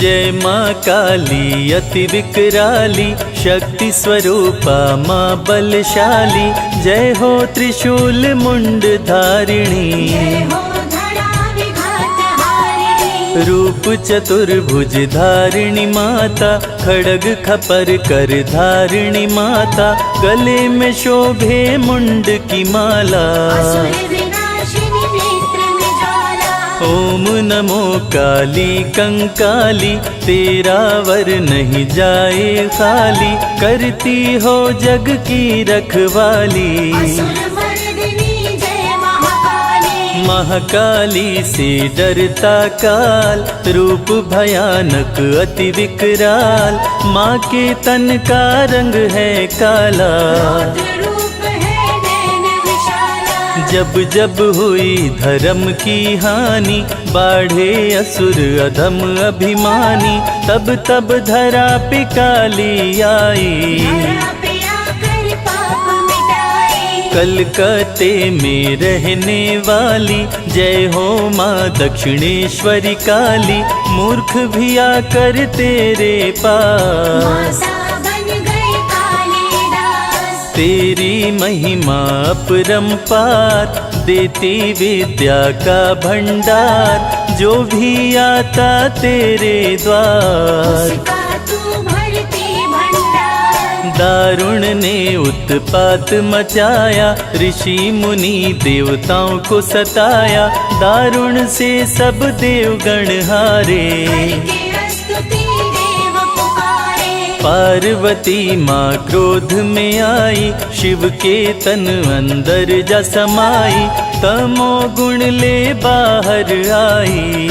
जय माँ काली अति विकराली, शक्ति स्वरूपा माँ बलशाली। जय हो त्रिशूल मुंड धारिणी, रूप चतुर्भुज धारिणी माता। खड्ग खपर कर धारिणी माता, गले में शोभे मुंड की माला। ओम नमो काली कंकाली, तेरा वर नहीं जाए खाली। करती हो जग की रखवाली, महाकाली से डरता काल। रूप भयानक अति विकराल, माँ के तन का रंग है काला। जब जब हुई धर्म की हानि, बाढ़े असुर अधम अभिमानी। तब तब धरा पे काली आई, कलकत्ते में रहने वाली। जय हो माँ दक्षिणेश्वरी काली, मूर्ख भी आकर तेरे पास। तेरी महिमा अपरंपार, देती विद्या का भंडार। जो भी आता तेरे द्वार, दारुण ने उत्पात मचाया। ऋषि मुनि देवताओं को सताया, दारुण से सब देवगण हारे। पार्वती माँ क्रोध में आई, शिव के तन अंदर जा समाई। तमो गुण ले बाहर आई,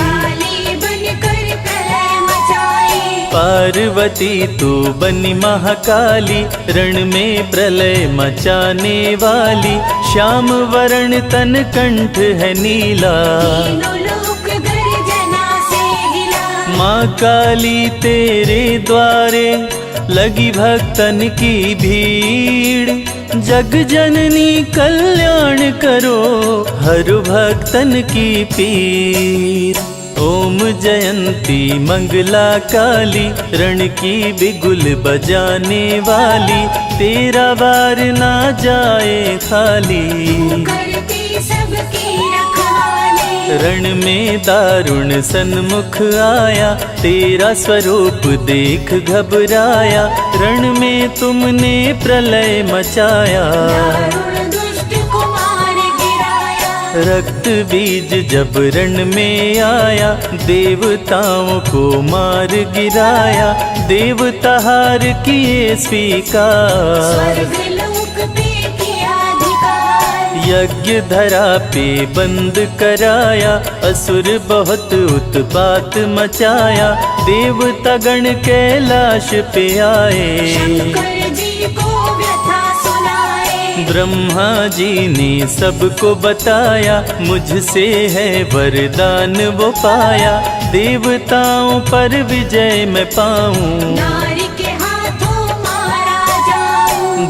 पार्वती तू बनी महाकाली। रण में प्रलय मचाने वाली, श्याम वरण तन कंठ है नीला। माँ काली तेरे द्वारे, लगी भक्तन की भीड़। जग जननी कल्याण करो, हर भक्तन की पीर। ओम जयंती मंगला काली, रण की बिगुल बजाने वाली। तेरा वार ना जाए खाली, रण में दारुण सन्मुख आया। तेरा स्वरूप देख घबराया, रण में तुमने प्रलय मचाया। रक्त बीज जब रण में आया, देवताओं को मार गिराया। देवता हार किए स्वीकार, यज्ञ धरा पे बंद कराया। असुर बहुत उत्पात मचाया, देवता गण कैलाश पे आए। ब्रह्मा जी ने सबको बताया, मुझसे है वरदान वो पाया। देवताओं पर विजय मैं पाऊं,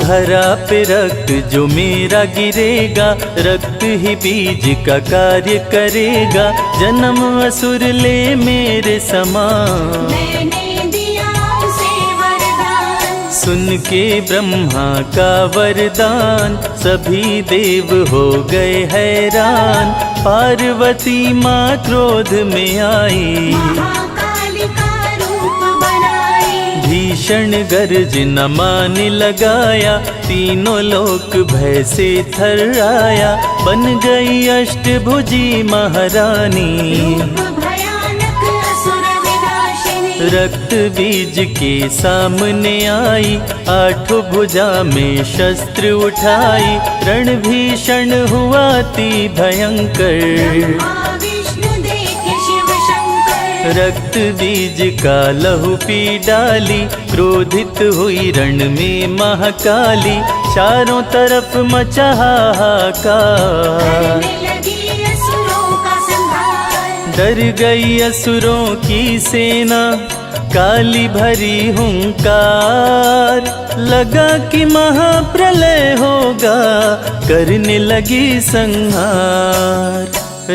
धरा पे रक्त जो मेरा गिरेगा। रक्त ही बीज का कार्य करेगा, जन्म असुर ले मेरे समान। सुन के ब्रह्मा का वरदान, सभी देव हो गए हैरान। पार्वती माँ क्रोध में आई, भीषण गर्जना मान लगाया। तीनों लोक भय से थर्राया, बन गई अष्टभुजी महारानी। रक्त बीज के सामने आई, आठों भुजा में शस्त्र उठाई। रण भीषण हुआ अति भयंकर, रक्त बीज का लहू पी डाली। क्रोधित हुई रण में महाकाली, चारों तरफ मचा हाहाकार। डर गई असुरों की सेना, काली भरी हुंकार। लगा कि महाप्रलय होगा, करने लगी संहार।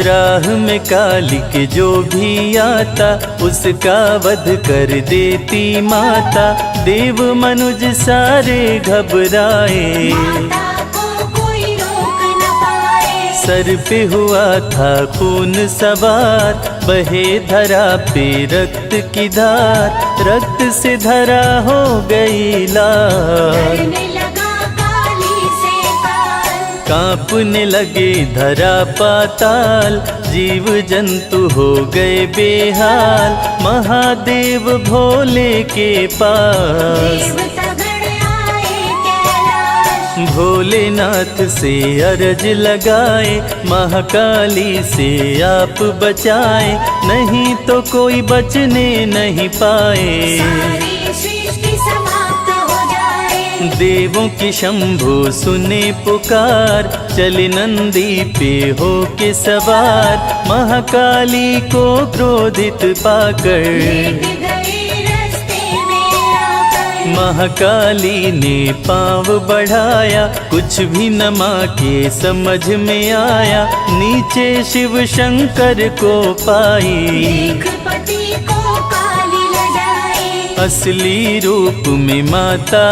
राह में काली के जो भी आता उसका वध कर देती माता। देव मनुज सारे घबराए, माता को कोई रोक न पाए। सर पे हुआ था खून सवार, बहे धरा पे रक्त की धार। रक्त से धरा हो गई लाल, डरने लगा काली से काल। कांपने लगे धरा पाताल। जीव जंतु हो गए बेहाल, महादेव भोले के पास। देवता गण आए कैलाश, भोलेनाथ से अरज लगाए, महाकाली से आप बचाए। नहीं तो कोई बचने नहीं पाए, सारी सृष्टि समाप्त हो जाए। देवों की शंभु सुने पुकार, चले नंदी पे हो के सवार। महाकाली को क्रोधित पाकर, लेट गए रास्ते में आकर। महाकाली ने पांव बढ़ाया, कुछ भी न माँ के समझ में आया। नीचे शिव शंकर को पाई, देख पति को काली लजाई। असली रूप में माता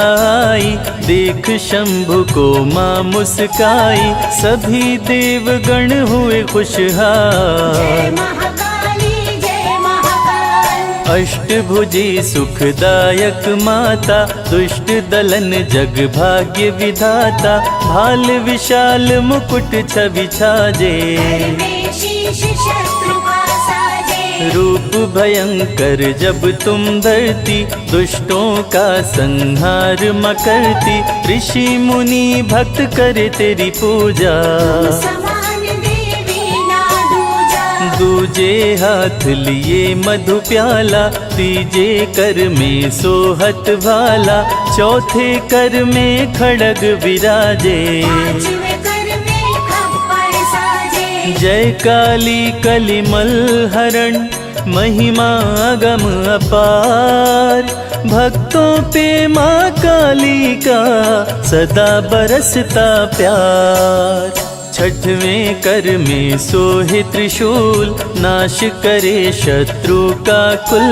आई। देख शंभु को माँ मुस्काई, सभी देवगण हुए जय खुशहाल। महाकाली जय महाकाल। अष्टभुजी सुखदायक माता, दुष्ट दलन जग भाग्य विधाता। भाल विशाल मुकुट छवि छाजे, में शीश शत्रु का साजे। रूप भयंकर जब तुम धरती, दुष्टों का संहार मकरती। ऋषि मुनि भक्त करे तेरी पूजा, समान देवी ना दूजा। दूजे हाथ लिए मधु प्याला, तीजे कर में सोहत भाला। चौथे कर में खड़ग विराजे, पांचवें कर में खप्पर साजे। जय काली कलिमल हरण, महिमा अगम अपार। भक्तों पे माँ काली का सदा बरसता प्यार। छठवें कर में सोहे त्रिशूल, नाश करे शत्रु का कुल।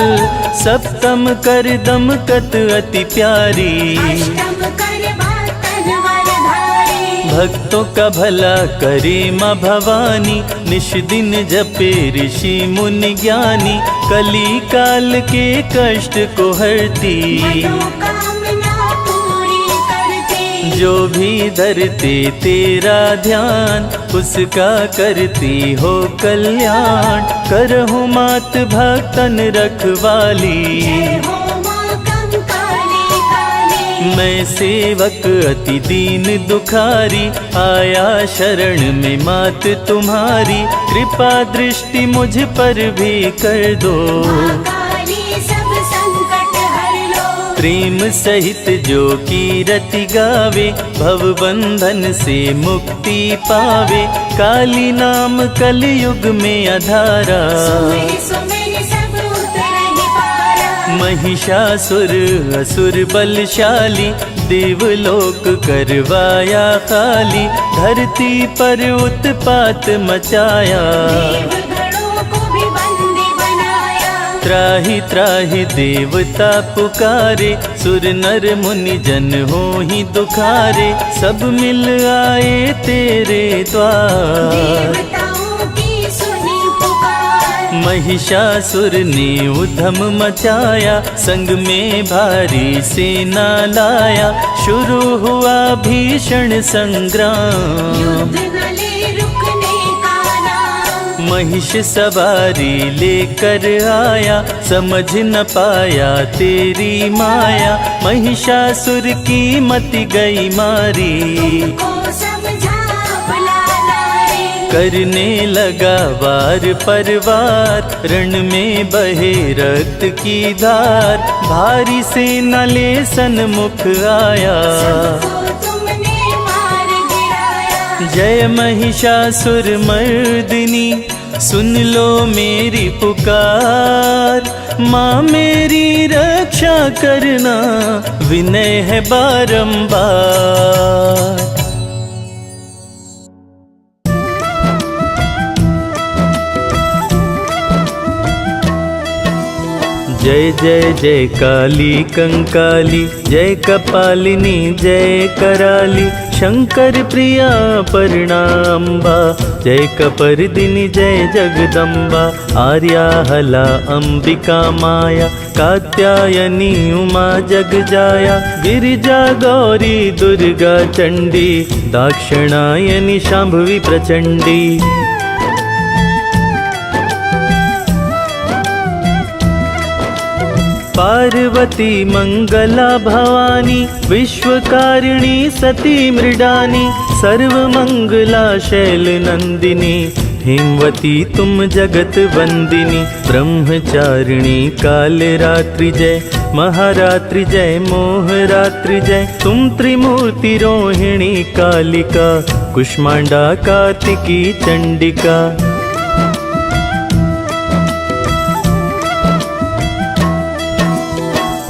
सप्तम कर दमकत अति प्यारी, अष्टम कर बर्तन वरधारी। भक्तों का भला करे माँ भवानी। निश दिन जपे ऋषि मुनि ज्ञानी, कली काल के कष्ट को हरती। मनोकामना पूरी करती, जो भी धरते तेरा ध्यान, उसका करती हो कल्याण। करहु मात भक्तन रखवाली, जय हो माँ कंकाली काली। मैं सेवक अति दीन दुखारी, आया शरण में मात तुम्हारी। कृपा दृष्टि मुझ पर भी कर दो, माँ काली सब संकट हर लो। प्रेम सहित जो कीरति गावे, भव बंधन से मुक्ति पावे। काली नाम कलयुग में अधारा, सुमिर सुमिर सब उतर ही पारा। महिषासुर असुर बलशाली, देवलोक करवाया खाली। धरती पर उत्पात मचाया, देवगणों को भी बंदी बनाया। त्राहि त्राहि देवता पुकारे, सुर नर मुनि जन हो ही दुखारे। सब मिल आए तेरे द्वार, देवताओं की सुनी पुकार। महिषासुर ने उधम मचाया, संग में भारी सेना लाया। शुरू हुआ भीषण संग्राम, युद्ध न ले रुकने का नाम। महिष सवारी लेकर आया, समझ न पाया तेरी माया। महिषासुर की मति गई मारी, को समझा भला नारी। करने लगा वार पर वार, रण में बहे रक्त की धार। भारी सेना ले सन्मुख आया, सबको तुमने मार गिराया। जय महिषासुर मर्दिनी, सुन लो मेरी पुकार। माँ मेरी रक्षा करना, विनय है बारंबार। जय जय जय काली कंकाली, जय कपालिनी जय कराली, शंकर प्रिया परणाम्बा, जय कपर्दिनी जय जगदम्बा, आर्या हला अंबिका माया, कात्यायनी उमा जगजाया, गिरिजा गौरी दुर्गा चंडी, दाक्षिणायनी शांभवी प्रचंडी। पार्वती मंगला भवानी, विश्वकारिणी सती मृडानी, सर्वमंगला शैल नंदिनी, हेमवती तुम जगत वंदिनी, ब्रह्मचारिणी काल रात्रि जय, महारात्रि जय, मोहरात्रि जय, तुम त्रिमूर्ति रोहिणी कालिका, कुष्मांडा कार्तिकी चंडिका।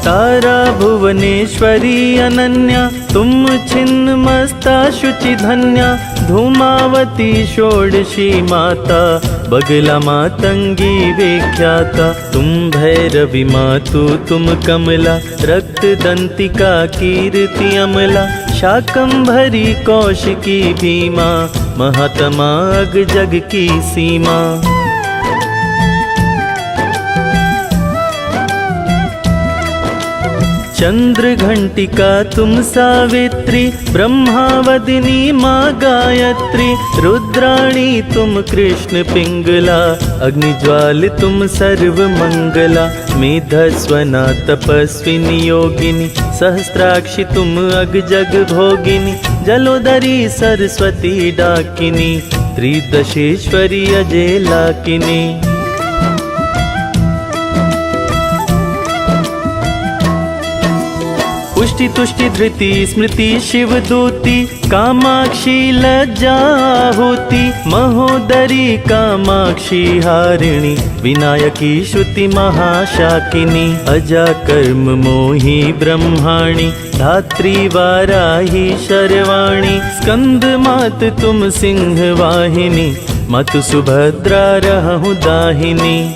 तारा भुवनेश्वरी अनन्या, तुम छिन्न मस्ता शुचि धन्या, धूमावती षोडशी माता, बगला मातंगी विख्याता, तुम भैरवी मातु तुम कमला, रक्त दंतिका कीर्ति अमला, शाकंभरी कौशिकी भीमा, महात्मा अग जग की सीमा। चंद्र घंटिका तुम सावित्री, ब्रह्मावदिनी माँ गायत्री, रुद्राणी तुम कृष्ण पिंगला, अग्निज्वाल तुम सर्व मंगला, मेधस्वना तपस्विनी योगिनी, सहस्त्राक्षी तुम अग जग भोगिनी, जलोदरी सरस्वती डाकिनी, त्रिदशेश्वरी अजय लाकिनी। पुष्टि तुष्टि धृति स्मृति शिवदूती, कामाक्षी लज्जा होती, महोदरी कामाक्षी हारिणी, विनायकी श्रुति महाशाकिनी, अजा कर्म मोही ब्रह्माणी, धात्री वाराही शर्वाणी, स्कंद मात तुम सिंह वाहिनी, मातु सुभद्रा रहु दाहिनी।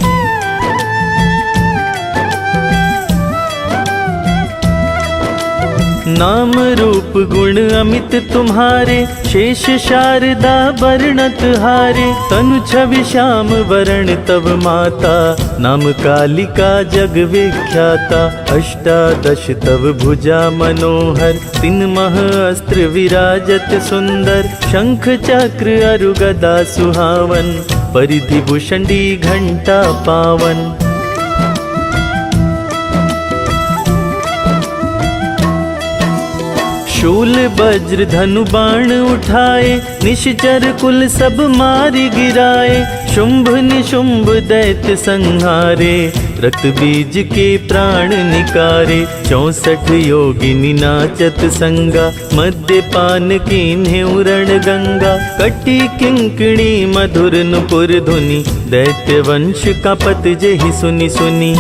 नाम रूप गुण अमित तुम्हारे, शेष शारदा वर्णत हारे, तनु छवि श्याम वरण तव माता, नाम कालिका जग विख्याता, अष्टादश तव भुजा मनोहर, तीन मह अस्त्र विराजत सुंदर, शंख चक्र अरु गदा सुहावन, परिधि भूषणी घंटा पावन। शूल वज्र धनु बाण उठाए, निश्चर कुल सब मारि गिराए, शुंभ निशुंभ दैत्य संहारे, रक्त बीज के प्राण निकारे, 64 योगिनी नाचत संगा, मद्यपान कीन्हे उरण गंगा, कटी किंकणी मधुर नुपुर धुनि, दैत्य वंश का पत जेहि सुनि सुनि।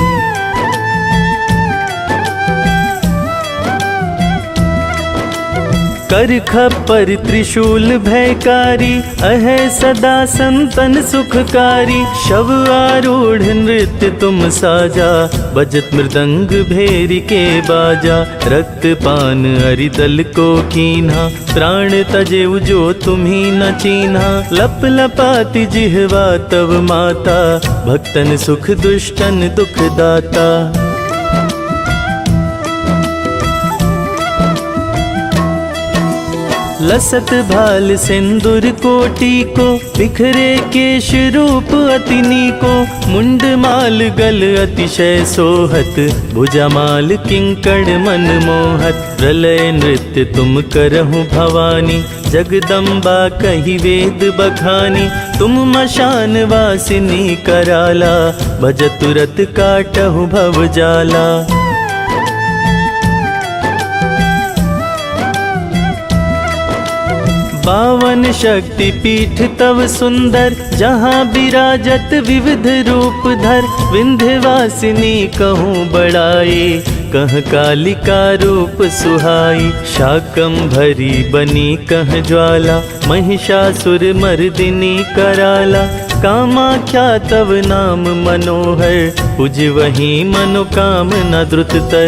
कर खप्पर त्रिशूल भयकारी, अहै सदा संतन सुखकारी, शव आरूढ़ नृत्य तुम साजा, बजत मृदंग भेरी के बाजा, रक्त पान अरिदल को कीन्हा, प्राण तजे जो तुम्ही न चीन्हा, लप लपाति जिह्वा तव माता, भक्तन सुख दुष्टन दुख दाता। लसत भाल सिंदूर कोटि को, बिखरे केश रूप अतिनी को, मुंड माल गल अतिशय सोहत, भुजामाल किंकण मन मोहत, प्रलय नृत्य तुम करहु भवानी, जगदम्बा कही वेद बखानी, तुम मशान वासिनी कराला, भज तुरत काटहु भव जाला। पावन शक्ति पीठ तव सुंदर, जहाँ विराजत विविध रूप धर, विंध्यवासिनी कहूँ बड़ाई, कह कालिका रूप सुहाई, शाकंभरी बनी कह ज्वाला, महिषासुर मर्दिनी कराला। कामाख्या तव नाम मनोहर, पूज वहीं मनोकामना द्रुत तर।